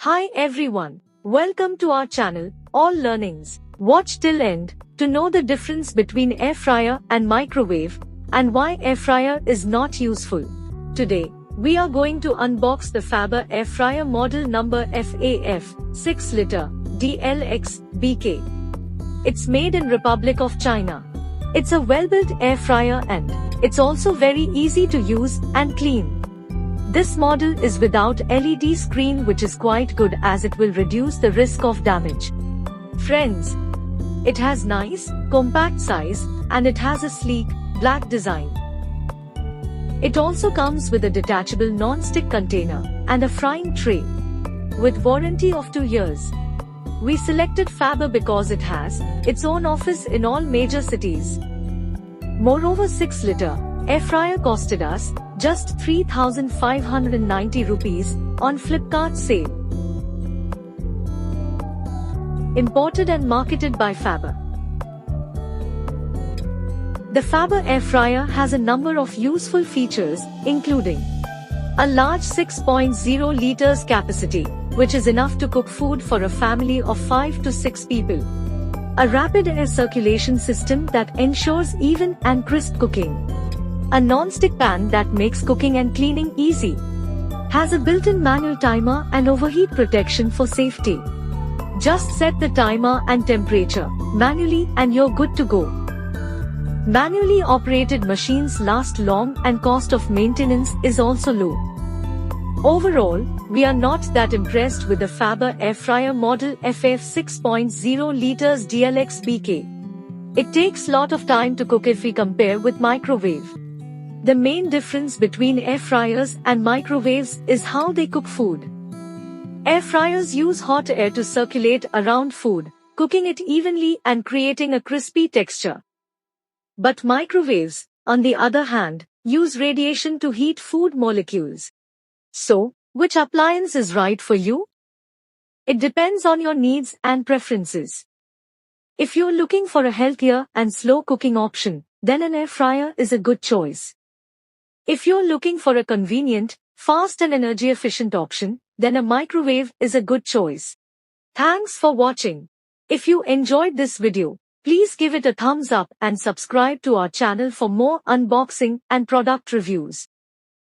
Hi everyone, welcome to our channel, All Learnings. Watch till end to know the difference between air fryer and microwave and why air fryer is not useful. Today, we are going to unbox the Faber Air Fryer model number FAF 6.0L DLX BK. It's made in Republic of China. It's a well-built air fryer and it's also very easy to use and clean. This model is without LED screen, which is quite good as it will reduce the risk of damage. Friends, it has nice, compact size and it has a sleek, black design. It also comes with a detachable non-stick container and a frying tray. With warranty of 2 years. We selected Faber because it has its own office in all major cities. Moreover, 6-liter air fryer costed us just 3,590 rupees on Flipkart sale. Imported and marketed by Faber. The Faber Air Fryer has a number of useful features, including a large 6.0 liters capacity, which is enough to cook food for a family of 5 to 6 people. A rapid air circulation system that ensures even and crisp cooking. A non-stick pan that makes cooking and cleaning easy. Has a built-in manual timer and overheat protection for safety. Just set the timer and temperature manually and you're good to go. Manually operated machines last long and cost of maintenance is also low. Overall, we are not that impressed with the Faber Air Fryer model FAF 6.0L DLX BK. It takes lot of time to cook if we compare with microwave. The main difference between air fryers and microwaves is how they cook food. Air fryers use hot air to circulate around food, cooking it evenly and creating a crispy texture. But microwaves, on the other hand, use radiation to heat food molecules. So, which appliance is right for you? It depends on your needs and preferences. If you're looking for a healthier and slow cooking option, then an air fryer is a good choice. If you're looking for a convenient, fast and energy-efficient option, then a microwave is a good choice. Thanks for watching. If you enjoyed this video, please give it a thumbs up and subscribe to our channel for more unboxing and product reviews.